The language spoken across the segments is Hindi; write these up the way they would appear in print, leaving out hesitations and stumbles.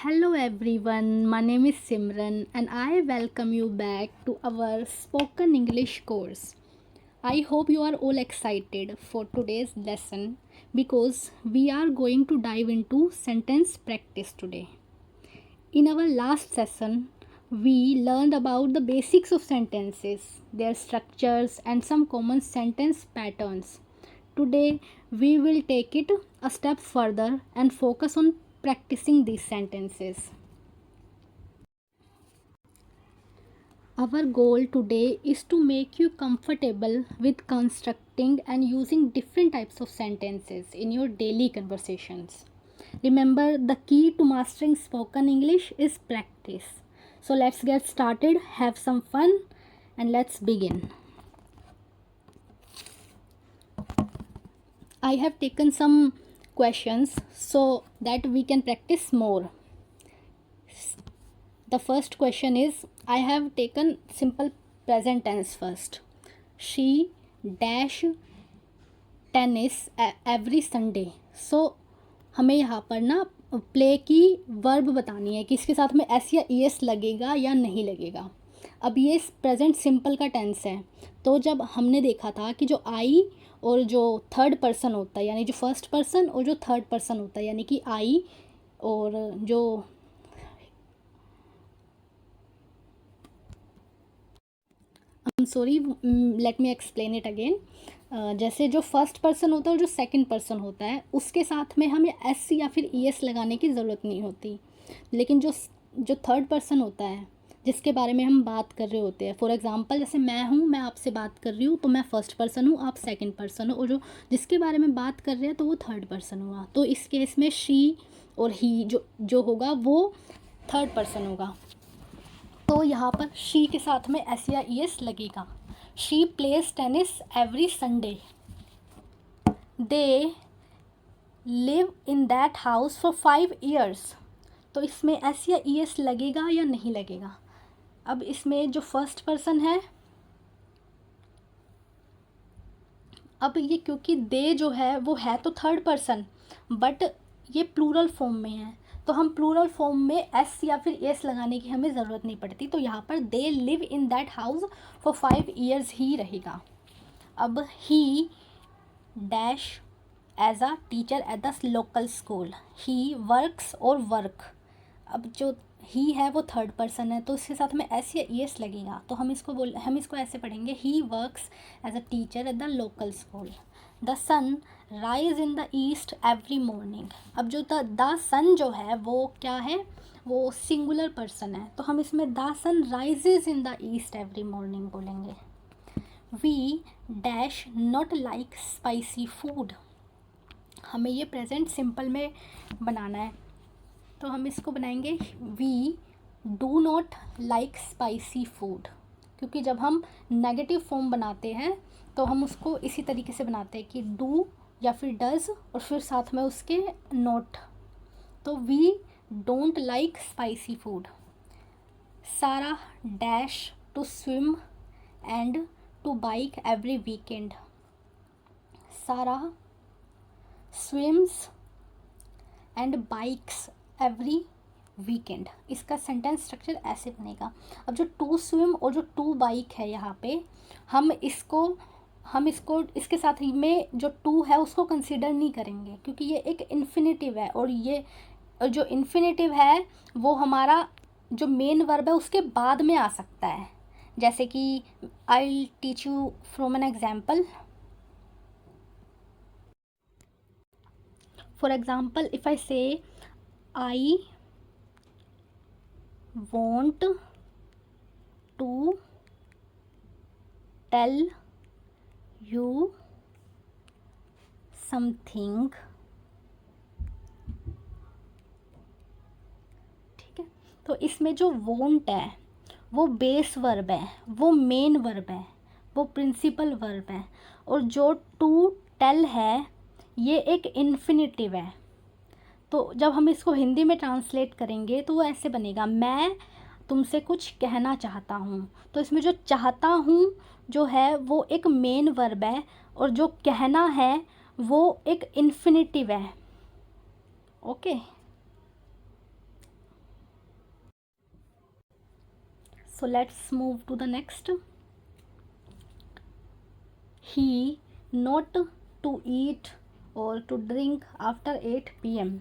Hello everyone, my name is Simran and I welcome you back to our spoken English course. I hope you are all excited for today's lesson because we are going to dive into sentence practice today. In our last session, we learned about the basics of sentences, their structures, and some common sentence patterns. Today, we will take it a step further and focus on practicing these sentences. Our goal today is to make you comfortable with constructing and using different types of sentences in your daily conversations. Remember, the key to mastering spoken English is practice. So let's get started, have some fun, and let's begin. I have taken some questions so that we can practice more. The first question is, I have taken simple present tense first. She dash tennis every Sunday. So हमें यहाँ पर ना प्ले की वर्ब बतानी है कि इसके साथ में एस या ई एस लगेगा या नहीं लगेगा. अब ये प्रेजेंट सिंपल का टेंस है. तो जब हमने देखा था कि जो आई और जो थर्ड पर्सन होता है यानी जो फर्स्ट पर्सन और जो थर्ड पर्सन होता है यानी कि आई और जो sorry let me explain it again. जैसे जो फर्स्ट पर्सन होता है और जो सेकंड पर्सन होता है उसके साथ में हमें एस या फिर ई एस लगाने की ज़रूरत नहीं होती. लेकिन जो थर्ड पर्सन होता है जिसके बारे में हम बात कर रहे होते हैं, फॉर एग्जांपल जैसे मैं हूँ, मैं आपसे बात कर रही हूँ तो मैं फर्स्ट पर्सन हूँ, आप सेकंड पर्सन हो, और जो जिसके बारे में बात कर रहे हैं तो वो थर्ड पर्सन हुआ. तो इस केस में शी और ही जो होगा वो थर्ड पर्सन होगा. तो यहाँ पर शी के साथ में एस या ई एस लगेगा. She plays tennis every Sunday. They live in that house for 5 years. तो इसमें एस या ई एस लगेगा या नहीं लगेगा. अब इसमें जो फर्स्ट पर्सन है, अब ये क्योंकि दे जो है वो है तो थर्ड पर्सन बट ये प्लूरल फॉर्म में है तो हम प्लूरल फॉर्म में एस या फिर एस लगाने की हमें ज़रूरत नहीं पड़ती. तो यहाँ पर they live in that house for 5 years ही रहेगा. अब he dash as a teacher at the local school. He works और वर्क. अब जो ही है वो थर्ड पर्सन है तो इसके साथ में एस या ई एस लगेगा. तो हम इसको ऐसे पढ़ेंगे, he works as a teacher at the local school. The sun rise in the east every morning. अब जो द सन जो है वो क्या है, वो सिंगुलर पर्सन है तो हम इसमें the sun rises in the east every morning बोलेंगे. We dash not like spicy food. हमें ये प्रेजेंट सिंपल में बनाना है तो हम इसको बनाएंगे we do not like spicy food. क्योंकि जब हम नेगेटिव फॉर्म बनाते हैं तो हम उसको इसी तरीके से बनाते हैं कि डू या फिर डज और फिर साथ में उसके नॉट. तो we don't like spicy food. Sara dash to swim and to bike every weekend. Sara swims and bikes every weekend. इसका सेंटेंस स्ट्रक्चर ऐसे बनेगा. अब जो टू स्विम और जो टू बाइक है यहाँ पे हम इसको इसके साथ में जो टू है उसको कंसीडर नहीं करेंगे क्योंकि ये एक इन्फिनेटिव है और ये जो इन्फिनेटिव है वो हमारा जो मेन वर्ब है उसके बाद में आ सकता है. जैसे कि I teach you from an example. For example if I से I want to tell you something. ठीक है, तो इसमें जो want है वो बेस वर्ब है, वो मेन वर्ब है, वो प्रिंसिपल वर्ब है. और जो टू टेल है ये एक इन्फिनेटिव है. तो जब हम इसको हिंदी में ट्रांसलेट करेंगे तो वो ऐसे बनेगा, मैं तुमसे कुछ कहना चाहता हूँ. तो इसमें जो चाहता हूँ जो है वो एक मेन वर्ब है और जो कहना है वो एक इन्फिनेटिव है. Okay. So let's move to the next. He not to eat or to drink after 8 PM.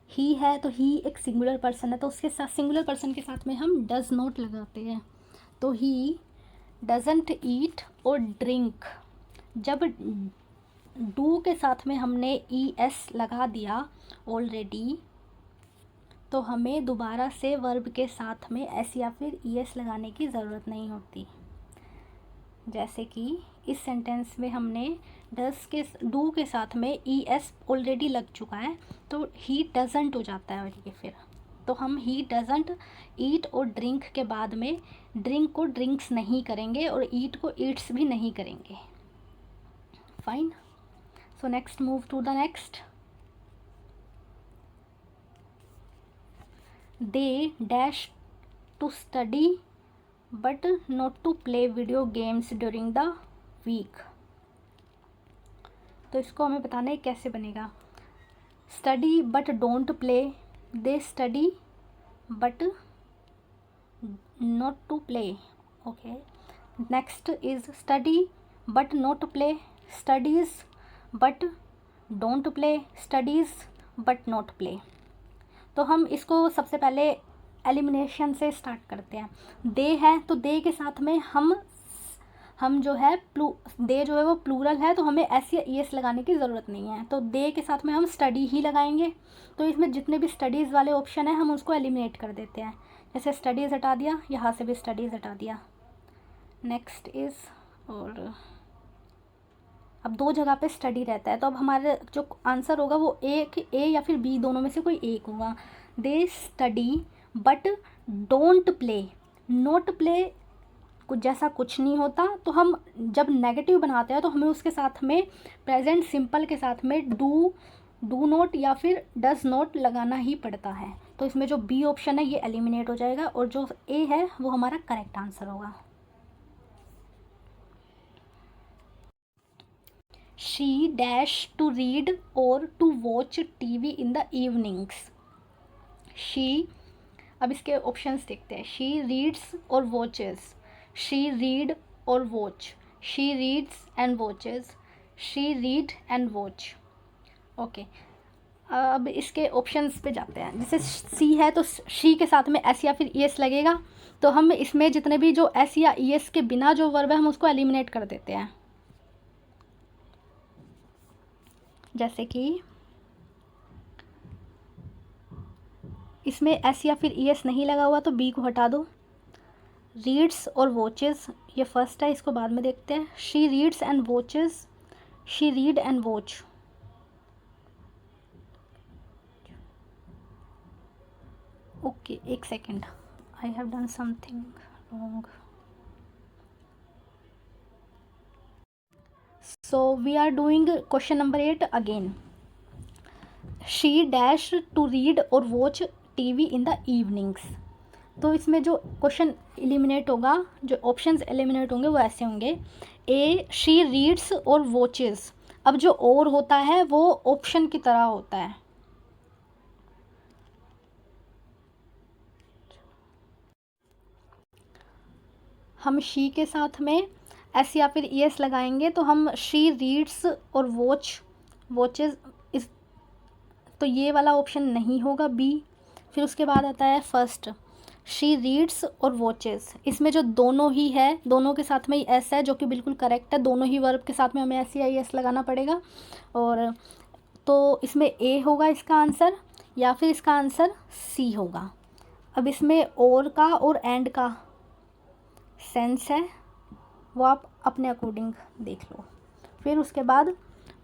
ही है तो ही एक सिंगुलर पर्सन है, तो उसके साथ सिंगुलर पर्सन के साथ में हम डज नॉट लगाते हैं। तो ही डजंट ईट और ड्रिंक, जब डू के साथ में हमने ई एस लगा दिया ऑलरेडी, तो हमें दोबारा से वर्ब के साथ में एस या फिर ई एस लगाने की ज़रूरत नहीं होती। जैसे कि इस सेंटेंस में हमने डू के साथ में ई एस ऑलरेडी लग चुका है, तो ही डजंट हो जाता है। और ये फिर तो हम ही डजंट ईट और ड्रिंक के बाद में ड्रिंक को ड्रिंक्स नहीं करेंगे और ईट को ईट्स भी नहीं करेंगे। Fine. So next move to the next. They dash to study but not to play video games during the week. तो इसको हमें बताना है कैसे बनेगा। Study but don't play, they study but not to play. Okay, next is study but not play, studies but don't play, studies but not play. तो हम इसको सबसे पहले एलिमिनेशन से स्टार्ट करते हैं। दे है तो दे के साथ में हम जो है दे जो है वो प्लूरल है, तो हमें एस या ई एस लगाने की ज़रूरत नहीं है। तो दे के साथ में हम स्टडी ही लगाएंगे। तो इसमें जितने भी स्टडीज़ वाले ऑप्शन हैं हम उसको एलिमिनेट कर देते हैं। जैसे स्टडीज़ हटा दिया, यहाँ से भी स्टडीज़ हटा दिया। नेक्स्ट इज़, और अब दो जगह पे स्टडी रहता है, तो अब हमारे जो आंसर होगा वो ए या फिर बी दोनों में से कोई एक होगा। दे study but don't play, note play कुछ जैसा कुछ नहीं होता। तो हम जब नेगेटिव बनाते हैं तो हमें उसके साथ में प्रेजेंट सिंपल के साथ में डू नोट या फिर डज नोट लगाना ही पड़ता है। तो इसमें जो बी ऑप्शन है ये एलिमिनेट हो जाएगा और जो ए है वो हमारा करेक्ट आंसर होगा। शी डैश टू रीड और to watch TV in the evenings. She, अब इसके ऑप्शंस देखते हैं। शी रीड्स और वॉचेस, शी रीड और watch, she reads and watches, she read and watch. Okay, अब इसके ऑप्शंस पे जाते हैं। जैसे सी है तो शी के साथ में एस या फिर ई एस लगेगा, तो हम इसमें जितने भी जो एस या ई एस के बिना जो वर्ब है हम उसको एलिमिनेट कर देते हैं। जैसे कि इसमें एस या फिर ई एस नहीं लगा हुआ तो बी को हटा दो। रीड्स और वॉचेस, ये फर्स्ट है, इसको बाद में देखते हैं। She reads and watches, she read and watch. Okay, एक second, I have done something wrong. So we are doing question number 8 again. She dash to read और watch TV in the evenings. तो इसमें जो क्वेश्चन एलिमिनेट होगा, जो ऑप्शंस एलिमिनेट होंगे वो ऐसे होंगे। ए, शी रीड्स और वॉचेस। अब जो और होता है वो ऑप्शन की तरह होता है। हम शी के साथ में एस या फिर ई एस लगाएंगे, तो हम शी रीड्स और वॉचेस इस, तो ये वाला ऑप्शन नहीं होगा बी। फिर उसके बाद आता है फर्स्ट, शी रीड्स और वॉचेस। इसमें जो दोनों ही है, दोनों के साथ में एस है जो कि बिल्कुल करेक्ट है। दोनों ही वर्ब के साथ में हमें एस या ई एस लगाना पड़ेगा। और तो इसमें ए होगा इसका आंसर, या फिर इसका आंसर सी होगा। अब इसमें और का और एंड का सेंस है वो आप अपने अकॉर्डिंग देख लो। फिर उसके बाद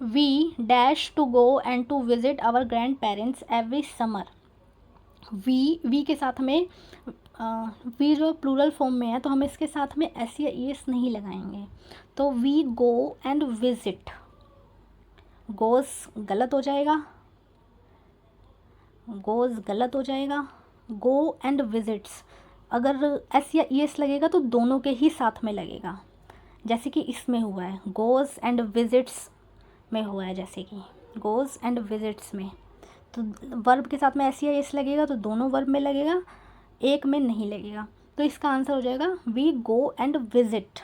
we dash to go and to visit our grandparents every summer. We के साथ में वी जो प्लूरल फॉर्म में है तो हम इसके साथ में एस या ई एस नहीं लगाएंगे। तो we go and visit, goes गलत हो जाएगा, गोज़ गलत हो जाएगा। गो एंड विजिट्स, अगर एस या ई एस लगेगा तो दोनों के ही साथ में लगेगा, जैसे कि इसमें हुआ है गोज़ एंड विजिट्स में हुआ है। जैसे कि गोज़ एंड विजिट्स में तो वर्ब के साथ में एस या एस लगेगा तो दोनों वर्ब में लगेगा, एक में नहीं लगेगा। तो इसका आंसर हो जाएगा we go and visit.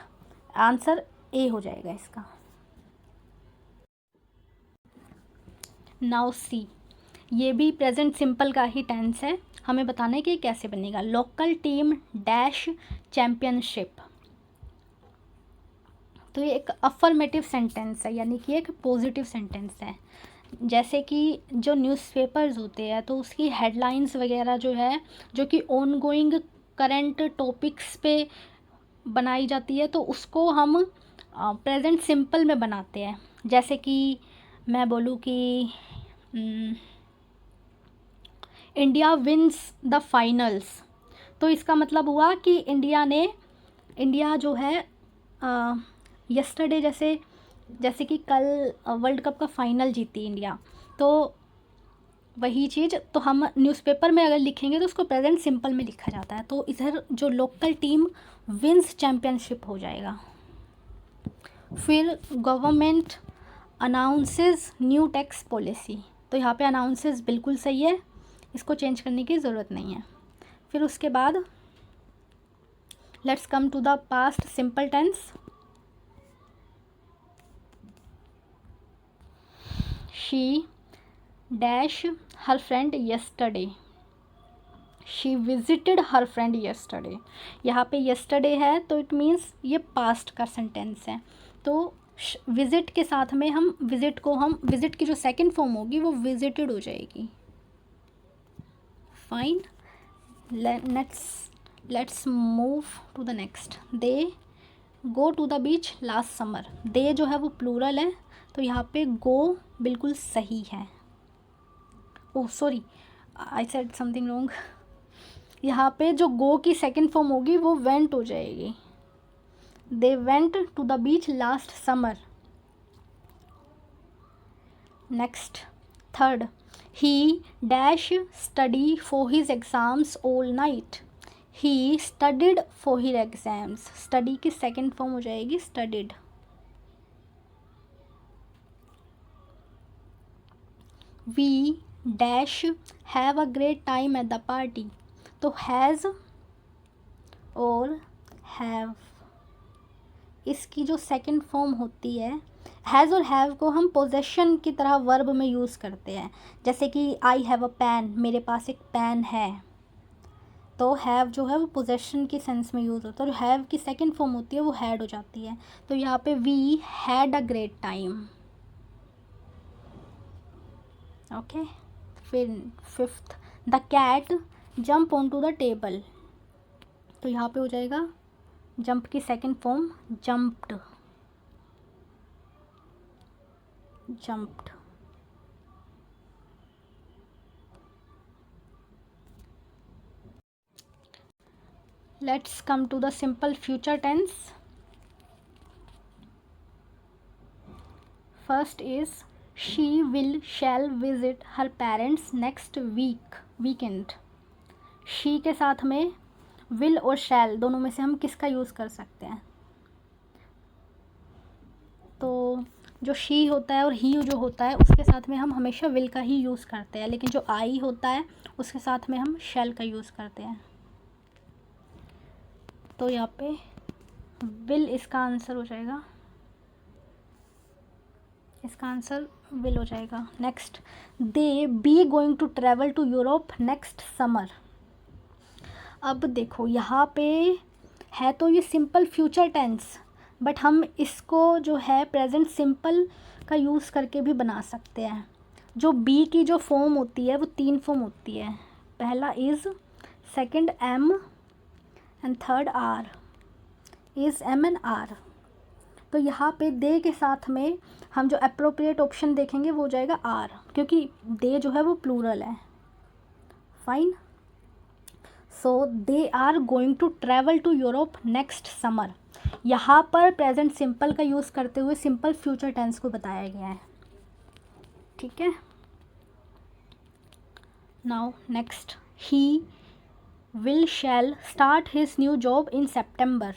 Answer A हो जाएगा इसका। नाउ सी, ये भी प्रेजेंट सिंपल का ही टेंस है। हमें बताना है कि कैसे बनेगा। Local team dash championship. तो ये एक अफर्मेटिव सेंटेंस है, यानी कि एक पॉजिटिव सेंटेंस है। जैसे कि जो न्यूज़पेपर्स होते हैं तो उसकी हेडलाइंस वगैरह जो है, जो कि ऑन गोइंग करंट टॉपिक्स पे बनाई जाती है, तो उसको हम प्रेजेंट सिंपल में बनाते हैं। जैसे कि मैं बोलूँ कि इंडिया विंस द फाइनल्स, तो इसका मतलब हुआ कि इंडिया जो है यस्टरडे, जैसे कि कल वर्ल्ड कप का फाइनल जीती इंडिया, तो वही चीज़ तो हम न्यूज़पेपर में अगर लिखेंगे तो उसको प्रेजेंट सिंपल में लिखा जाता है। तो इधर जो लोकल टीम विंस चैम्पियनशिप हो जाएगा। फिर government announces new tax policy, तो यहाँ पे अनाउंसेस बिल्कुल सही है, इसको चेंज करने की ज़रूरत नहीं है। फिर उसके बाद let's come to the past simple tense. She dash her friend yesterday, she visited her friend yesterday. यहाँ पे येस्टरडे है तो इट मीन्स ये पास्ट का सेंटेंस है। तो विजिट के साथ में हम विजिट की जो सेकंड फॉर्म होगी वो विजिटेड हो जाएगी। Fine, let's move to the next. They go to the beach last summer. They जो है वो प्लूरल है, तो यहाँ पे गो बिल्कुल सही है। Oh sorry, I said something wrong. यहाँ पे जो गो की सेकंड फॉर्म होगी वो वेंट हो जाएगी। They went to the beach last summer. Next, third, he dash study for his exams all night. He studied for his exams. Study की सेकंड फॉर्म हो जाएगी studied. We dash have a great time at the party. तो हैज़ और हैव, इसकी जो सेकंड फॉर्म होती है, हैज़ और हैव को हम पोजेशन की तरह वर्ब में यूज़ करते हैं। जैसे कि आई हैव अ पेन, मेरे पास एक पेन है, तो हैव जो है वो पोजेशन की सेंस में यूज़ होता है। और हैव की सेकंड फॉर्म होती है वो हैड हो जाती है। तो यहाँ पे we had a great time. Okay. फिर fifth, the cat jump on to the table. तो यहाँ पे हो जाएगा जंप की second form jumped. Jumped. Let's come to the simple future tense. First is she will shall visit her parents next weekend. She के साथ में विल और शैल दोनों में से हम किसका यूज़ कर सकते हैं? तो जो शी होता है और ही जो होता है उसके साथ में हम हमेशा विल का ही यूज़ करते हैं, लेकिन जो आई होता है उसके साथ में हम शैल का यूज़ करते हैं। तो यहाँ पे विल इसका आंसर हो जाएगा, इसका आंसर विल हो जाएगा। Next, they be going to travel to Europe next summer. अब देखो यहाँ पे है तो ये सिंपल फ्यूचर टेंस, बट हम इसको जो है प्रेजेंट सिंपल का यूज़ करके भी बना सकते हैं। जो बी की जो फॉर्म होती है वो तीन फॉर्म होती है। पहला is, second am and third are. Is, am and are. तो यहाँ पे दे के साथ में हम जो अप्रोप्रिएट ऑप्शन देखेंगे वो हो जाएगा आर, क्योंकि दे जो है वो प्लूरल है। Fine. So they are going to travel to Europe next summer. यहाँ पर प्रेजेंट सिंपल का यूज़ करते हुए सिंपल फ्यूचर टेंस को बताया गया है। ठीक है। Now next, he will shell start his new job in September.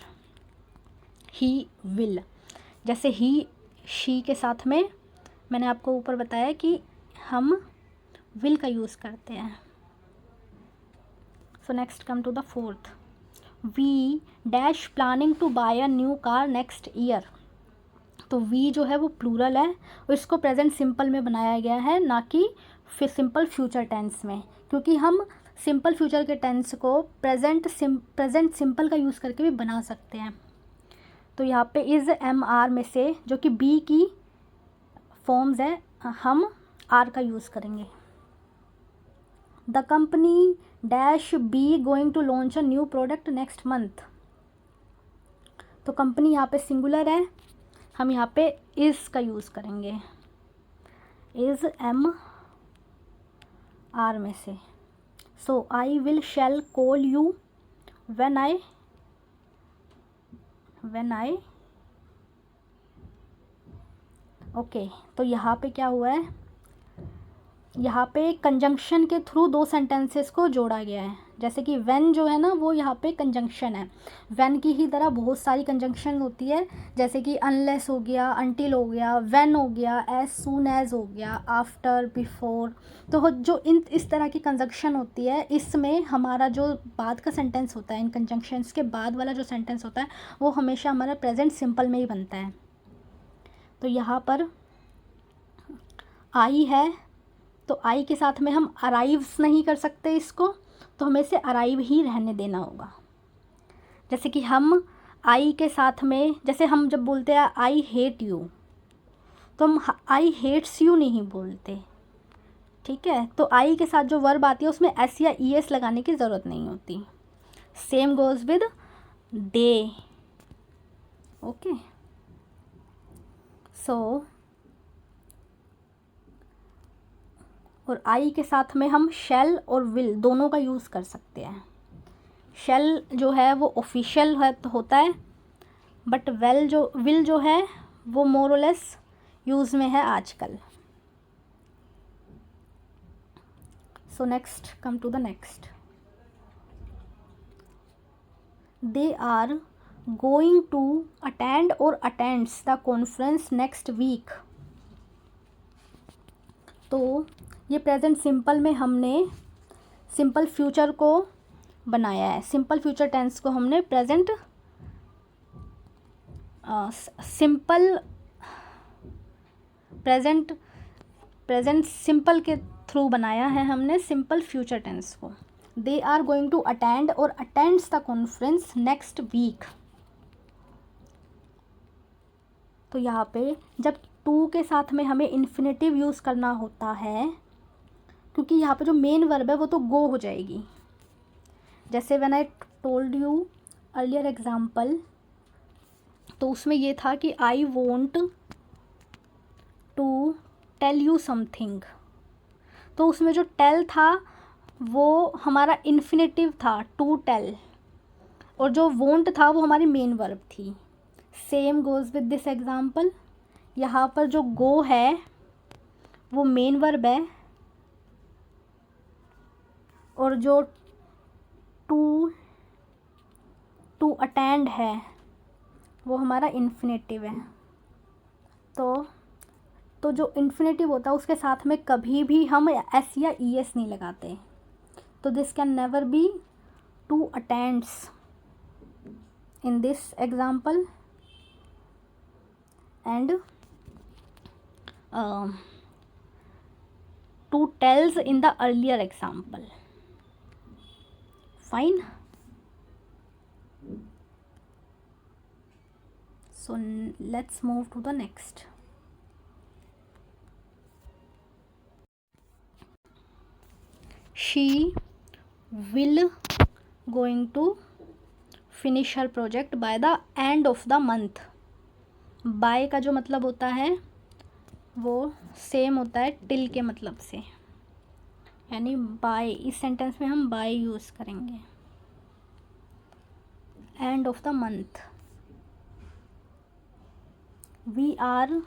He will, जैसे ही शी के साथ में मैंने आपको ऊपर बताया कि हम विल का यूज़ करते हैं। So next come to the fourth, we dash planning to buy a new car next year. तो वी जो है वो प्लूरल है और इसको प्रेजेंट सिंपल में बनाया गया है, ना कि फिर सिंपल फ्यूचर टेंस में, क्योंकि हम सिंपल फ्यूचर के टेंस को प्रेजेंट सिंपल का यूज़ करके भी बना सकते हैं। तो यहाँ पे इज़ एम आर में से जो कि बी की फॉर्म्स है, हम आर का यूज़ करेंगे। The company dash be going to launch a new product next month. तो कंपनी यहाँ पे सिंगुलर है, हम यहाँ पे इज़ का यूज़ करेंगे, इज़ एम आर में से। So I will shall call you when I okay. तो यहाँ पे क्या हुआ है, यहाँ पे कंजंक्शन के थ्रू दो सेंटेंसेस को जोड़ा गया है। जैसे कि व्हेन जो है ना वो यहाँ पे कंजंक्शन है, व्हेन की ही तरह बहुत सारी कंजंक्शन होती है, जैसे कि अनलेस हो गया, अनटिल हो गया, व्हेन हो गया, एज सून एज हो गया, आफ्टर, बिफोर। तो जो इस तरह की कंजंक्शन होती है, इसमें हमारा जो बाद का सेंटेंस होता है, इन कंजंक्शंस के बाद वाला जो सेंटेंस होता है वो हमेशा हमारा प्रेजेंट सिंपल में ही बनता है। तो यहाँ पर आई है, तो आई के साथ में हम अराइव्स नहीं कर सकते इसको, तो हमें इसे अराइव ही रहने देना होगा। जैसे कि हम आई के साथ में, जैसे हम जब बोलते हैं आई हेट यू, तो हम आई हेट्स यू नहीं बोलते, ठीक है। तो आई के साथ जो वर्ब आती है उसमें एस या ई एस लगाने की ज़रूरत नहीं होती। Same goes with they, okay. So और आई के साथ में हम शैल और विल दोनों का यूज़ कर सकते हैं। शैल जो है वो ऑफिशियल होता है, बट विल जो है वो मोर और लेस यूज़ में है आजकल। So next, come to the next. They are going to attend और attends the conference next week. तो ये प्रेजेंट सिंपल में हमने सिंपल फ्यूचर को बनाया है, सिंपल फ्यूचर टेंस को हमने प्रेजेंट सिंपल के थ्रू बनाया है हमने सिंपल फ्यूचर टेंस को। They are going to attend और attends the conference next week. तो यहाँ पे जब टू के साथ में हमें इन्फिनेटिव यूज़ करना होता है, क्योंकि यहाँ पे जो मेन वर्ब है वो तो गो हो जाएगी। जैसे when I told you earlier example, तो उसमें ये था कि I want to tell you something, तो उसमें जो टेल था वो हमारा इन्फिनेटिव था, टू टेल, और जो वॉन्ट था वो हमारी मेन वर्ब थी। Same goes with this example, यहाँ पर जो गो है वो मेन वर्ब है और जो टू अटेंड है वो हमारा इन्फिनेटिव है। तो जो इन्फिनेटिव होता है उसके साथ में कभी भी हम एस या ई एस नहीं लगाते। तो this can never be to attends in this example and to tells in the earlier example. Fine. So let's move to the next. She will going to finish her project by the end of the month. by का जो मतलब होता है वो सेम होता है till के मतलब से, यानी by, इस सेंटेंस में हम by यूज़ करेंगे। end of the month. We are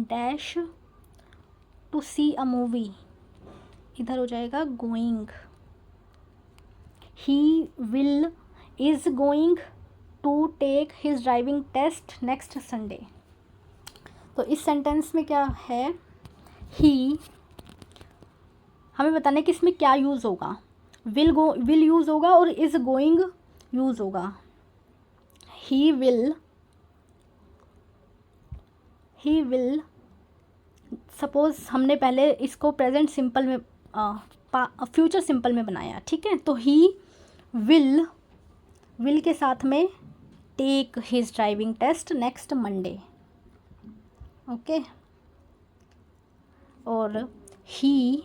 dash to see a movie, इधर हो जाएगा going. He will is going to take his driving test next Sunday. तो इस सेंटेंस में क्या है, ही हमें बताना है कि इसमें क्या यूज़ होगा। विल यूज़ होगा और इज़ गोइंग यूज़ होगा। ही विल सपोज़ हमने पहले इसको प्रेजेंट सिंपल में फ्यूचर सिंपल में बनाया, ठीक है। तो ही विल के साथ में take his driving test next Monday, okay. और he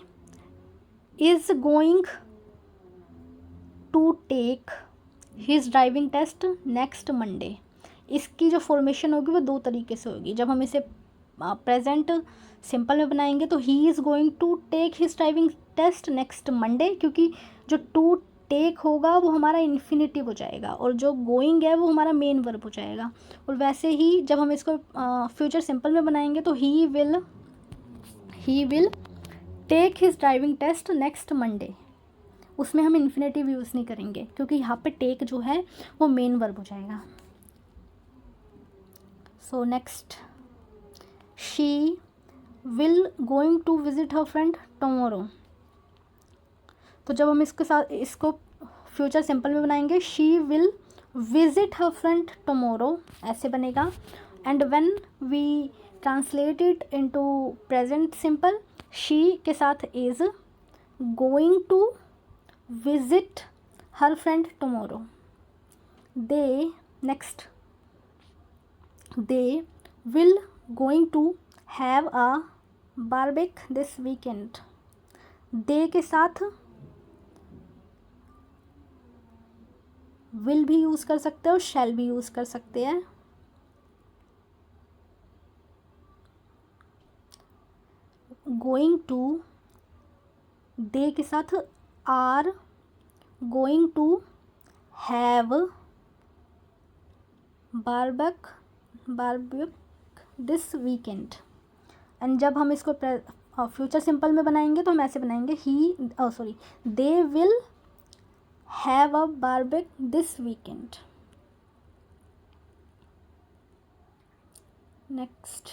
is going to take his driving test next Monday. इसकी जो फॉर्मेशन होगी वो दो तरीके से होगी। जब हम इसे प्रेजेंट सिंपल में बनाएंगे तो he is going to take his driving test next Monday, क्योंकि जो टू टेक होगा वो हमारा इन्फिनिटिव हो जाएगा और जो गोइंग है वो हमारा मेन वर्ब हो जाएगा। और वैसे ही जब हम इसको फ्यूचर सिंपल में बनाएंगे तो he will take his driving test next Monday, उसमें हम इन्फिनेटिव यूज़ नहीं करेंगे क्योंकि यहाँ पे टेक जो है वो मेन वर्ब हो जाएगा। So next, she will going to visit her friend tomorrow. तो जब हम इसको फ्यूचर सिंपल में बनाएंगे, she will visit her friend tomorrow, ऐसे बनेगा। And when we translate it into present simple, she के साथ is going to visit her friend tomorrow. They will going to have a barbecue this weekend. they के साथ will भी यूज़ कर सकते हैं और shall भी यूज़ कर सकते हैं। going to, they के साथ are going to have barbecue this weekend। And जब हम इसको फ्यूचर सिंपल में बनाएंगे तो हम ऐसे बनाएंगे, they will have a barbecue this weekend। Next,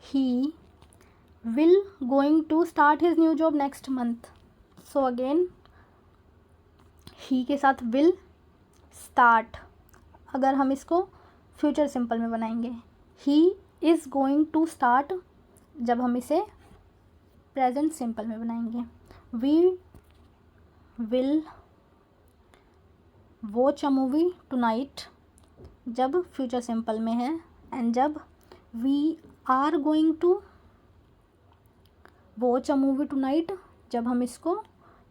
he will going to start his new job next month। so again he के साथ will, start, अगर हम इसको फ्यूचर सिंपल में बनाएंगे, he is going to start जब हम इसे प्रेजेंट सिंपल में बनाएंगे, we will watch a movie tonight जब फ्यूचर सिंपल में है, एंड जब we are going to watch a movie tonight जब हम इसको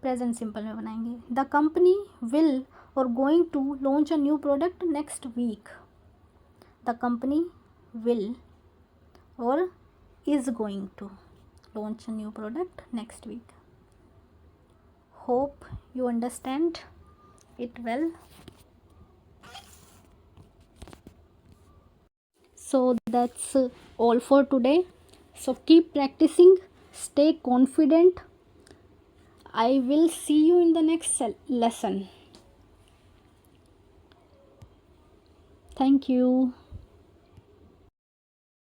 प्रेजेंट सिंपल में बनाएंगे। द कंपनी विल और going to launch a new product next week. The company will और is going to launch a new product next week. Hope you understand it well. So that's all for today. So keep practicing, stay confident. I will see you in the next lesson. Thank you.